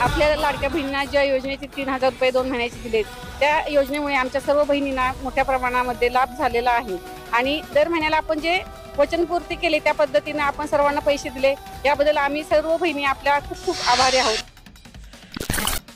आपल्या लाडक्या बहिणींना ज्या योजनेचे 3,000 रुपये 2 महिन्याचे दिलेत, त्या योजनेमुळे आमच्या सर्व बहिणींना मोठ्या प्रमाणामध्ये लाभ झालेला आहे. आणि दर महिन्याला आपण जे वचनपूर्ती केली त्या पद्धतीने आपण सर्वांना पैसे दिले, याबद्दल आम्ही सर्व बहिणी आपल्या खूप खूप आभारी आहोत.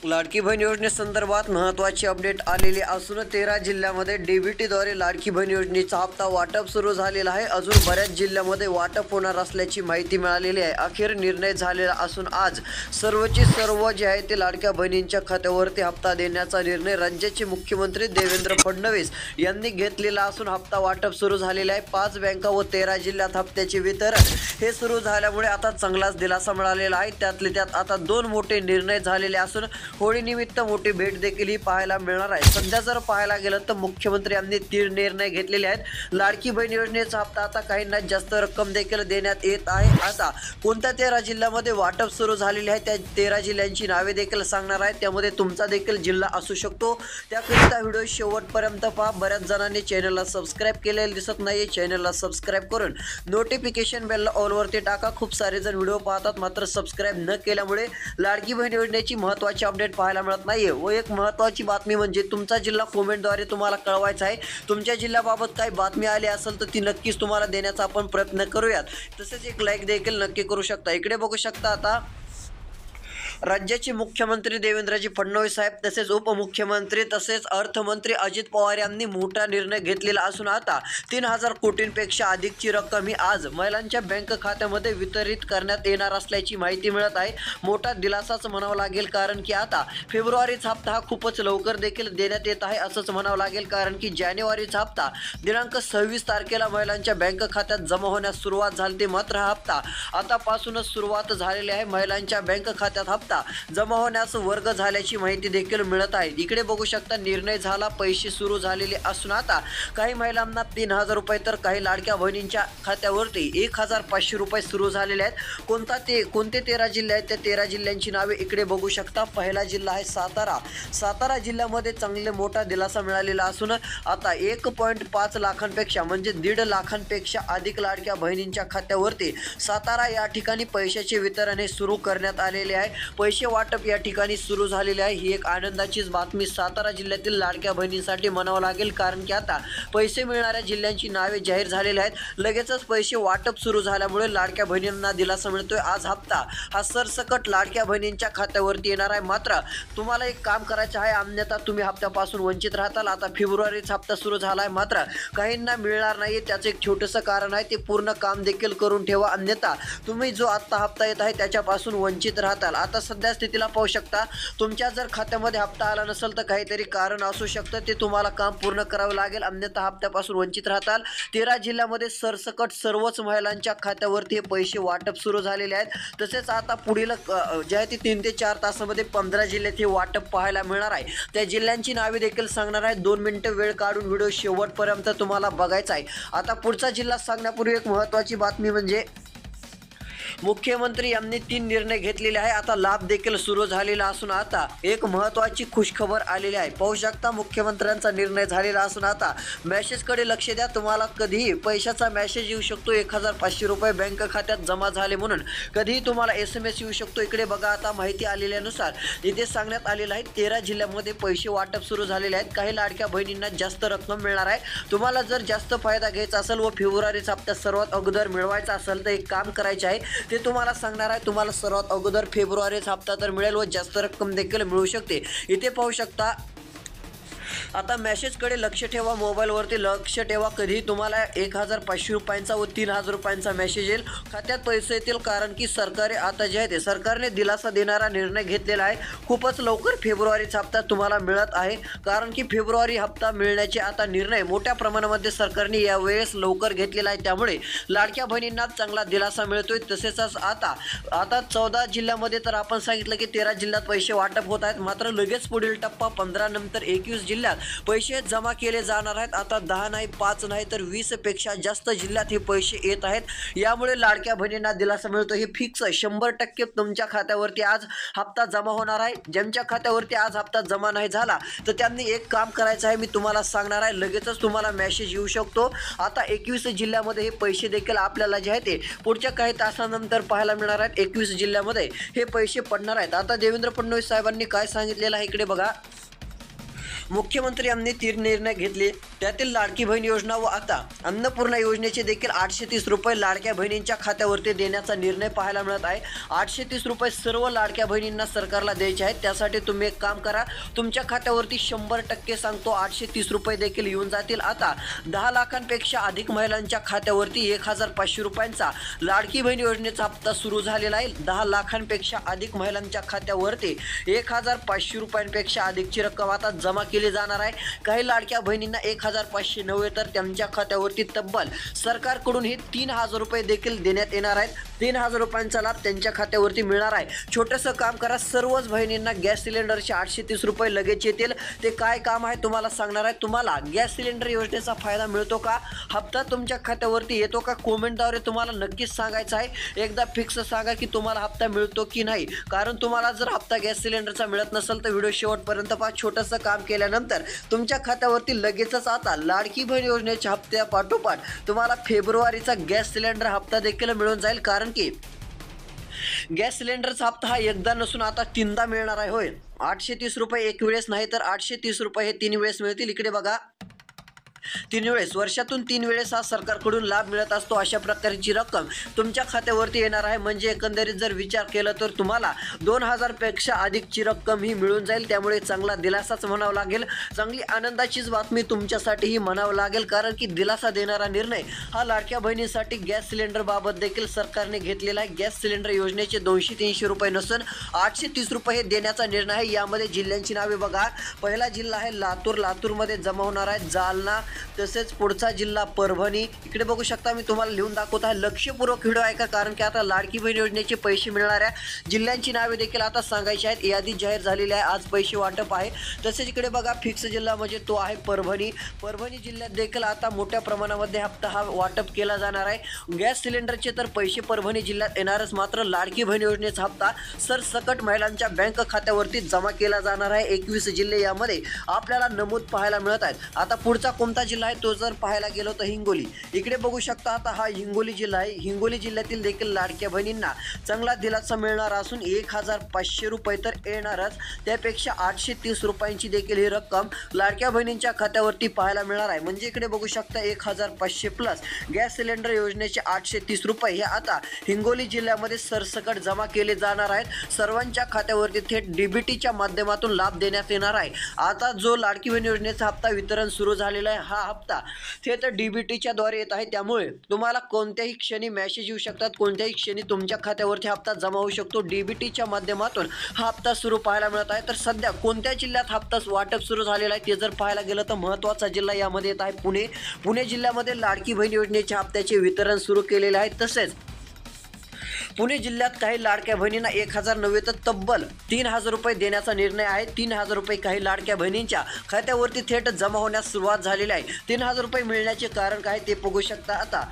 लाडकी बहीण योजनेसंदर्भात महत्त्वाची अपडेट आलेली असून 13 जिल्ह्यामध्ये डीबीटीद्वारे लाडकी बहीण योजनेचा हप्ता वाटप सुरू झालेला आहे. अजून बऱ्याच जिल्ह्यामध्ये वाटप होणार असल्याची माहिती मिळालेली आहे. अखेर निर्णय झालेला असून आज सर्वची सर्व जे आहे ते लाडक्या बहिणींच्या खात्यावरती हप्ता देण्याचा निर्णय राज्याचे मुख्यमंत्री देवेंद्र फडणवीस यांनी घेतलेला असून हप्ता वाटप सुरू झालेला आहे. 5 बँका व 13 जिल्ह्यात हप्त्याचे वितरण हे सुरू झाल्यामुळे आता चांगलाच दिलासा मिळालेला आहे. त्यातले त्यात आता 2 मोठे निर्णय झालेले असून होळीनिमित्त मोठी भेट देखील ही पाहायला मिळणार आहे. सध्या जर पाहायला गेलं तर मुख्यमंत्री यांनी 3 निर्णय घेतलेले आहेत. लाडकी बहीण योजनेचा हप्ता आता काहींना जास्त रक्कम देखील देण्यात येत आहे. आता कोणत्या 13 जिल्ह्यामध्ये वाटप सुरू झालेले आहे त्या 13 जिल्ह्यांची नावे देखील सांगणार आहे. त्यामध्ये तुमचा देखील जिल्हा असू शकतो. त्याकरिता व्हिडिओ शेवटपर्यंत पहा. बऱ्याच जणांनी चॅनलला सबस्क्राईब केलेले दिसत नाही. चॅनलला सबस्क्राईब करून नोटिफिकेशन बेलला ऑलवरती टाका. खूप सारे जण व्हिडिओ पाहतात मात्र सबस्क्राईब न केल्यामुळे लाडकी बहीण योजनेची महत्त्वाची अपडेट पाहायला मिळत नाहीये. व एक महत्त्वाची बातमी म्हणजे तुमचा जिल्हा कमेंटद्वारे तुम्हाला कळवायचा आहे. तुमच्या जिल्ह्याबाबत काही बातमी आली असेल तर ती नक्कीच तुम्हाला देण्याचा आपण प्रयत्न करूयात. तसेच एक लाईक देखील नक्की करू शकता. इकडे बघू शकता आता राज्याचे मुख्यमंत्री देवेंद्रजी फडणवीस साहेब तसेच उपमुख्यमंत्री तसेच अर्थमंत्री अजित पवार यांनी मोठा निर्णय घेतलेला असून आता 3,000 कोटींपेक्षा अधिकची रक्कम ही आज महिलांच्या बँक खात्यामध्ये वितरित करण्यात येणार असल्याची माहिती मिळत आहे. मोठा दिलासाच म्हणावं लागेल कारण की आता फेब्रुवारीचा हप्ता हा खूपच लवकर देखील देण्यात येत आहे असंच म्हणावं लागेल कारण की जानेवारीचा हप्ता दिनांक 26 तारखेला महिलांच्या बँक खात्यात जमा होण्यास सुरुवात झाली. मात्र हा हप्ता आतापासूनच सुरुवात झालेली आहे. महिलांच्या बँक खात्यात हप्ता जमा होण्यास वर्ग झाल्याची माहिती देखील मिळत आहे. इकडे बघू शकता निर्णय झाला, पैसे सुरू झालेले असून आता काही महिलांना 3,000 रुपये तर काही लाडक्या बहिणींच्या खात्यावरती 1,500 रुपये सुरू झालेले आहेत. कोणते 13 जिल्हे आहेत त्या 13 जिल्ह्यांची नावे इकडे बघू शकता. पहिला जिल्हा आहे सातारा. सातारा जिल्ह्यामध्ये चांगले मोठा दिलासा मिळालेला असून आता 1.5 लाखांपेक्षा म्हणजे 1.5 लाखांपेक्षा अधिक लाडक्या बहिणींच्या खात्यावरती सातारा या ठिकाणी पैशाचे वितरण हे सुरू करण्यात आलेले आहे. पैसे वाटप या ठिकाणी सुरू झालेले आहे. ही एक आनंदाचीच बातमी सातारा जिल्ह्यातील लाडक्या बहिणींसाठी म्हणावं लागेल कारण की आता पैसे मिळणाऱ्या जिल्ह्यांची नावे जाहीर झालेली आहेत. लगेचच पैसे वाटप सुरू झाल्यामुळे लाडक्या बहिणींना दिलासा मिळतोय. आज हप्ता हा सरसकट लाडक्या बहिणींच्या खात्यावरती येणार आहे. मात्र तुम्हाला एक काम करायचं आहे अन्यथा तुम्ही हप्त्यापासून वंचित राहताल. आता फेब्रुवारीचा हप्ता सुरू झाला आहे मात्र काहींना मिळणार नाही. त्याचं एक छोटंसं कारण आहे ते पूर्ण काम देखील करून ठेवा अन्यथा तुम्ही जो आत्ता हप्ता येत आहे त्याच्यापासून वंचित राहताल. आता सध्या स्थितीला पाहू शकता तुमच्या जर खात्यामध्ये हप्ता आला नसेल तर काहीतरी कारण असू शकतं. ते तुम्हाला काम पूर्ण करावं लागेल अन्यथा हप्त्यापासून वंचित राहताल. 13 जिल्ह्यामध्ये सरसकट सर्वच महिलांच्या खात्यावरती हे पैसे वाटप सुरू झालेले आहेत. तसेच आता पुढील जे आहे ते 3 ते 4 तासामध्ये 15 जिल्ह्यात हे वाटप पाहायला मिळणार आहे. त्या जिल्ह्यांची नावे देखील सांगणार आहे. 2 मिनिटं वेळ काढून व्हिडिओ शेवटपर्यंत तुम्हाला बघायचा आहे. आता पुढचा जिल्हा सांगण्यापूर्वी एक महत्त्वाची बातमी म्हणजे मुख्यमंत्री यांनी 3 निर्णय घेतलेले आहे. आता लाभ देखील सुरू झालेला असून आता एक महत्त्वाची खुशखबर आलेली आहे. पाहू शकता मुख्यमंत्र्यांचा निर्णय झालेला असून आता मेसेजकडे लक्ष द्या. तुम्हाला कधीही पैशाचा मेसेज येऊ शकतो 1,500 रुपये बँक खात्यात जमा झाले म्हणून. कधीही तुम्हाला SMS येऊ शकतो. इकडे बघा आता माहिती आलेल्यानुसार इथे सांगण्यात आलेलं आहे 13 जिल्ह्यामध्ये पैसे वाटप सुरू झालेले आहेत. काही लाडक्या बहिणींना जास्त रक्कम मिळणार आहे. तुम्हाला जर जास्त फायदा घ्यायचा असेल व फेब्रुवारीचा हप्ता सर्वात अगोदर मिळवायचा असेल तर एक काम करायचे आहे ते तुम्हाला सांगणार आहे. तुम्हाला सर्वात अगोदर फेब्रुवारीचा हप्ता तर मिळेल व जास्त रक्कम देखील मिळू शकते. इथे पाहू शकता आता मेसेजकडे लक्ष ठेवा. मोबाईलवरती लक्ष ठेवा. कधी तुम्हाला 1,500 रुपयांचा व 3,000 रुपयांचा मेसेज येईल. खात्यात पैसे येतील कारण की सरकारने आता जे आहे ते सरकारने दिलासा देणारा निर्णय घेतलेला आहे. खूपच लवकर फेब्रुवारीचा हप्ता तुम्हाला मिळत आहे कारण की फेब्रुवारी हप्ता मिळण्याचे आता निर्णय मोठ्या प्रमाणामध्ये सरकारने यावेळेस लवकर घेतलेला आहे. त्यामुळे लाडक्या बहिणींना चांगला दिलासा मिळतोय. तसेच आता 14 जिल्ह्यामध्ये तर आपण सांगितलं की 13 जिल्ह्यात पैसे वाटप होत आहेत. मात्र लगेच पुढील टप्पा 15 नंतर 21 जिल्ह्यात पैसे जमा केले जाणार आहेत। आता 10 नाही 5 नाही तर 20 पेक्षा जास्त जिल्ह्यात हे पैसे येत आहेत। यामुळे लाडक्या बहिणींना दिलासा मिळतो। हे फिक्स 100% तुमच्या खात्यावरती आज हप्ता जमा होणार आहे। ज्यांच्या खात्यावरती आज हप्ता जमा नाही झाला तर त्यांनी एक काम करायचं आहे, मी तुम्हाला सांगणार आहे, लगेचच तुम्हाला मेसेज येऊ शकतो। आता 21 जिल्ह्यामध्ये हे पैसे देखील आपल्याला जे आहे ते पुढच्या काही तासानंतर पाहायला मिळणार आहेत। 21 जिल्ह्यामध्ये हे पैसे पडणार आहेत। आता देवेंद्र फडणवीस साहेबांनी काय सांगितलेलं आहे इकडे बघा। मुख्यमंत्री यांनी 3 निर्णय घेतले, त्यातील लाडकी बहीण योजना व आता अन्नपूर्णा योजनेचे देखील 830 रुपये लाडक्या बहिणींच्या खात्यावरती देण्याचा निर्णय पाहायला मिळत आहे। 830 रुपये सर्व लाडक्या बहिणींना सरकारला द्यायचे आहेत। त्यासाठी तुम्ही एक काम करा, तुमच्या खात्यावरती 100% सांगतो 830 रुपये देखील येऊन जातील। आता 10 लाखांपेक्षा अधिक महिलांच्या खात्यावरती 1500 रुपयांचा लाडकी बहीण योजनेचा हप्ता सुरू झालेला आहे। 10 लाखांपेक्षा अधिक महिलांच्या खात्यावरती 1500 रुपयांपेक्षा अधिकची रक्कम आता जमा केली जाणार आहे। काही लाडक्या बहिणींना 1500 नव्हे तर त्यांच्या खात्यावरती तब्बल सरकारकडून हे 3000 रुपये देखील देण्यात येणार आहेत। 3000 रुपयांचा लाभ त्यांच्या खात्यावरती मिळणार आहे। छोटंसं काम करा, सर्वच बहिणींना गॅस सिलेंडरचे 830 रुपये लगेच येतील। ते काय काम आहे तुम्हाला सांगणार आहे। तुम्हाला गॅस सिलेंडर योजनेचा फायदा मिळतो का, हप्ता तुमच्या खात्यावरती येतो का, कमेंटद्वारे तुम्हाला नक्कीच सांगायचं आहे। एकदा फिक्स सांगा की तुम्हाला हप्ता मिळतो की नाही, कारण तुम्हाला जर हप्ता गॅस सिलेंडरचा मिळत नसेल तर व्हिडिओ शेवटपर्यंत पहा। छोटंसं काम केल्यानंतर तुमच्या खात्यावरती लगेचच आता लाडकी बहीण योजनेच्या हप्त्यापाठोपाठ तुम्हाला फेब्रुवारीचा गॅस सिलेंडर हप्ता देखील मिळून जाईल, कारण की गॅस सिलेंडरचा हप्ता हा एकदा नसून आता 3दा मिळणार आहे। होय, 830 रुपये एक वेळेस नाही तर 830 रुपये हे 3 वेळेस मिळतील। इकडे बघा, 3 वेळेस, वर्षातून 3 वेळेस हा सरकारकडून लाभ मिळत असतो। अशा प्रकारची रक्कम तुमच्या खात्यावरती येणार आहे। म्हणजे एकंदरीत जर विचार केला तर तुम्हाला 2000 पेक्षा अधिकची रक्कम ही मिळून जाईल। त्यामुळे चांगला दिलासाच म्हणावं लागेल, चांगली आनंदाचीच बातमी तुमच्यासाठीही म्हणावं लागेल, कारण की दिलासा देणारा निर्णय हा लाडक्या बहिणींसाठी गॅस सिलेंडर बाबत देखील सरकारने घेतलेला आहे। गॅस सिलेंडर योजनेचे 200-300 रुपये नसून 830 रुपये हे देण्याचा निर्णय आहे। यामध्ये जिल्ह्यांची नावे बघा। पहिला जिल्हा आहे लातूर, लातूरमध्ये जमा होणार आहे जालना, तसेच पुढचा जिल्हा परभणी। इकडे बघू शकता, मी तुम्हाला लिहून दाखवत आहे। लक्षपूर्वक व्हिडिओ ऐका, कारण की आता लाडकी बहीण योजनेचे पैसे मिळणाऱ्या जिल्ह्यांची नावे देखील आता सांगायची आहेत। यादी जाहीर झालेली आहे, आज पैसे वाटप आहे। तसेच इकडे बघा, फिक्स जिल्हा म्हणजे तो आहे परभणी। परभणी जिल्ह्यात देखील आता मोठ्या प्रमाणामध्ये हप्ता हा वाटप केला जाणार आहे। गॅस सिलेंडरचे तर पैसे परभणी जिल्ह्यात येणारच, मात्र लाडकी बहीण योजनेचा हप्ता सरसकट महिलांच्या बँक खात्यावरती जमा केला जाणार आहे। 21 जिल्हे यामध्ये आपल्याला नमूद पाहायला मिळत आहेत। आता पुढचा कोणता जिल्हा आहे तो जर पाहायला गेलो तर हिंगोली। इकडे बघू शकता, आता हा हिंगोली जिल्हा आहे। हिंगोली जिल्ह्यातील देखील लाडक्या बहिणींना चांगला दिलासा मिळणार असून 1500 रुपये तर येणारच, त्यापेक्षा 830 रुपयांची देखील ही रक्कम लाडक्या बहिणींच्या खात्यावरती पाहायला मिळणार आहे। म्हणजे इकडे बघू शकता 1500 प्लस गॅस सिलेंडर योजनेचे 830 रुपये हे आता हिंगोली जिल्ह्यामध्ये सरसकट जमा केले जाणार आहेत। सर्वांच्या खात्यावरती थेट डीबीटीच्या माध्यमातून लाभ देण्यात येणार आहे। आता जो लाडकी बहीण योजनेचा हप्ता वितरण सुरू झालेला आहे, हा हप्ता थेट डीबीटीच्या द्वारे येत आहे। त्यामुळे तुम्हाला कोणत्याही क्षणी मेसेज येऊ शकतात, कोणत्याही क्षणी तुमच्या खात्यावरती हप्ता जमा होऊ शकतो। डीबीटीच्या माध्यमातून हा हप्ता सुरू पाहायला मिळत आहे। तर सध्या कोणत्या जिल्ह्यात हप्ता वाटप सुरू झालेला आहे ते जर पाहायला गेलं तर महत्त्वाचा जिल्हा यामध्ये येत आहे पुणे। पुणे जिल्ह्यामध्ये लाडकी बहीण योजनेच्या हप्त्याचे वितरण सुरू केलेले आहे। तसेच पुणे जिल्ह्यात काही लाडक्या बहिणींना 1000 नव्हे तर तब्बल 3000 रुपये देण्याचा निर्णय आहे। 3000 रुपये काही लाडक्या बहिणींच्या खात्यावरती थेट जमा होण्यास सुरुवात झालेली आहे। 3000 रुपये मिळण्याचे कारण काय ते बघू शकता। आता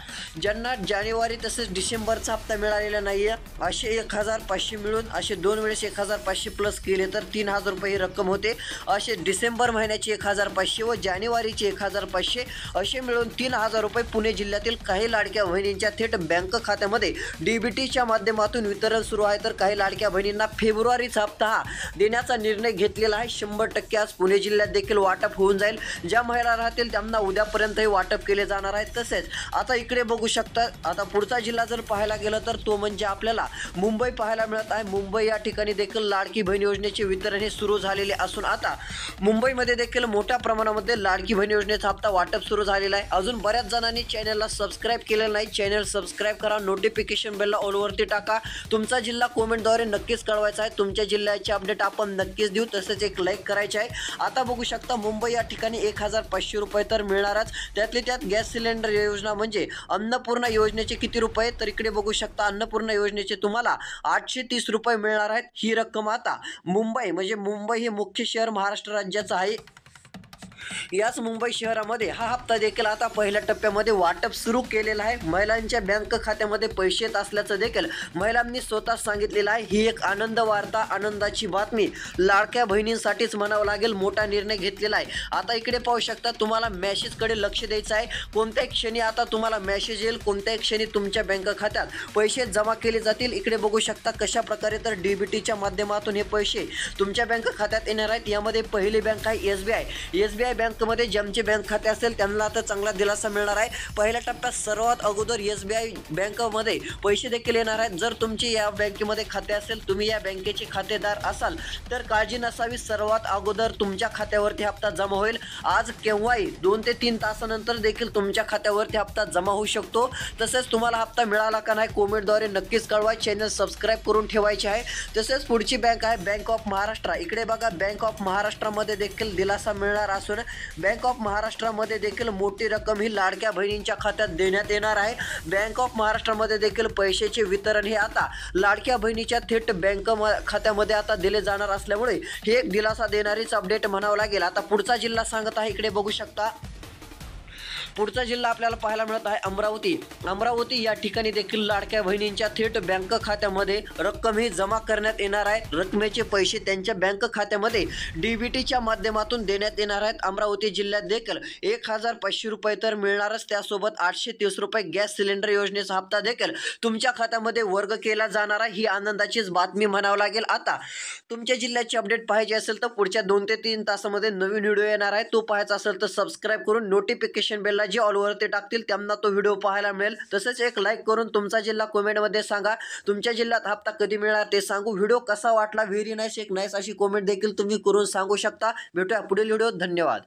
ज्यांना जानेवारी तसेच डिसेंबरचा हप्ता मिळालेला नाही आहे, असे 1500 मिळून असे 2 वेळेस 1500 प्लस केले तर 3000 रुपये ही रक्कम होते। असे डिसेंबर महिन्याचे 1500 व जानेवारीचे 1500 असे मिळून 3000 रुपये पुणे जिल्ह्यातील काही लाडक्या बहिणींच्या थेट बँक खात्यामध्ये डीबीटीच्या माध्यमातून वितरण सुरू आहे। तर काही लाडक्या बहिणींना फेब्रुवारीचा हप्ता हा देण्याचा निर्णय घेतलेला आहे। 100% आज पुणे जिल्ह्यात देखील वाटप होऊन जाईल। ज्या महिला राहतील त्यांना उद्यापर्यंत हे वाटप केले जाणार आहे। तसेच आता इकडे बघू शकता, आता पुढचा जिल्हा जर पाहायला गेलं तर तो म्हणजे आपल्याला मुंबई पाहायला मिळत आहे। मुंबई या ठिकाणी देखील लाडकी बहीण योजनेचे वितरण हे सुरू झालेले असून आता मुंबईमध्ये देखील मोठ्या प्रमाणामध्ये लाडकी बहीण योजनेचा हप्ता वाटप सुरू झालेला आहे। अजून बऱ्याच जणांनी चॅनलला सबस्क्राईब केलेलं नाही, चॅनल सबस्क्राईब करा, नोटिफिकेशन बेलला ऑलवरती टाका। तुमचा जिल्हा कमेंटद्वारे नक्कीच कळवायचा आहे। तुमच्या जिल्ह्याचे अपडेट आपण नक्कीच देऊ, तसेच एक लाईक करायचे आहे। आता बघू शकता, मुंबई या ठिकाणी 1500 रुपये तर मिळणारच, त्यातले त्यात गॅस सिलेंडर योजना म्हणजे अन्नपूर्णा योजनेचे किती रुपये, तर इकडे बघू शकता अन्नपूर्णा योजनेचे तुम्हाला 830 रुपये मिळणार आहेत। ही रक्कम आता मुंबई म्हणजे मुंबई हे मुख्य शहर महाराष्ट्र राज्याचं आहे। याच मुंबई शहरामध्ये हा हप्ता देखील आता पहिल्या टप्प्यामध्ये वाटप सुरू केलेला आहे. महिलांच्या बँक खात्यामध्ये पैसे येत असल्याचं देखील महिलांनी स्वतः सांगितलेलं आहे. ही एक आनंद वार्ता, आनंदाची बातमी लाडक्या बहिणींसाठीच म्हणावं लागेल. मोठा निर्णय घेतलेला आहे. आता इकडे पाहू शकता, तुम्हाला मेसेजकडे लक्ष द्यायचं आहे. कोणत्याही क्षणी आता तुम्हाला मेसेज येईल, कोणत्याही क्षणी तुमच्या बँक खात्यात पैसे जमा केले जातील. इकडे बघू शकता कशा प्रकारे तर डीबीटीच्या माध्यमातून हे पैसे तुमच्या बँक खात्यात येणार आहेत. यामध्ये पहिली बँक आहे एसबीआय बँकमध्ये ज्यांचे बँक खाते असेल त्यांना आता चांगला दिलासा मिळणार आहे. पहिल्या टप्प्यात सर्वात अगोदर एसबीआय बँकमध्ये पैसे देखील येणार आहेत. जर तुमचे या बँकेमध्ये खाते असेल, तुम्ही या बँकेचे खातेदार असाल तर काळजी नसावी. सर्वात अगोदर तुमच्या खात्यावरती हप्ता जमा होईल. आज केव्हाही 2 ते 3 तासानंतर देखील तुमच्या खात्यावरती हप्ता जमा होऊ शकतो. तसेच तुम्हाला हप्ता मिळाला का नाही कमेंटद्वारे नक्कीच कळवा. चॅनल सबस्क्राईब करून ठेवायचे आहे. तसेच पुढची बँक आहे बँक ऑफ महाराष्ट्र. इकडे बघा, बँक ऑफ महाराष्ट्रामध्ये देखील दिलासा मिळणार असून बँक ऑफ महाराष्ट्रामध्ये देखील मोठी रक्कम ही लाडक्या बहिणींच्या खात्यात देण्यात येणार आहे. बँक ऑफ महाराष्ट्रामध्ये देखील पैशाचे वितरण हे आता लाडक्या बहिणीच्या थेट बँक खात्यामध्ये आता दिले जाणार असल्यामुळे हे एक दिलासा देणारीच अपडेट म्हणावं लागेल. आता पुढचा जिल्हा सांगत आहे. इकडे बघू शकता, पुढचा जिल्हा आपल्याला पाहायला मिळत आहे अमरावती. या ठिकाणी देखील लाडक्या बहिणींच्या थेट बँक खात्यामध्ये रक्कम ही जमा करण्यात येणार आहे. रकमेचे पैसे त्यांच्या बँक खात्यामध्ये डीबीटीच्या माध्यमातून देण्यात येणार आहेत. अमरावती जिल्ह्यात देखील 1,500 रुपये तर मिळणारच. त्यासोबत 830 रुपये गॅस सिलेंडर योजनेचा हप्ता देखील तुमच्या खात्यामध्ये वर्ग केला जाणार आहे. ही आनंदाचीच बातमी म्हणावं लागेल. आता तुमच्या जिल्ह्याची अपडेट पाहिजे असेल तर पुढच्या 2 ते 3 तासामध्ये नवीन व्हिडिओ येणार आहे. तो पाहायचा असेल तर सबस्क्राईब करून नोटिफिकेशन बेलला जे ऑलवर ते टाकतील त्यांना तो व्हिडिओ पाहायला मिळेल. तसेच एक लाईक करून तुमचा जिल्हा कमेंटमध्ये सांगा. तुमच्या जिल्ह्यात हप्ता कधी मिळणार ते सांगू. व्हिडिओ कसा वाटला, व्हेरी नाईस, एक नाईस अशी कमेंट देखील तुम्ही करून सांगू शकता. भेटूया पुढील व्हिडिओ. धन्यवाद.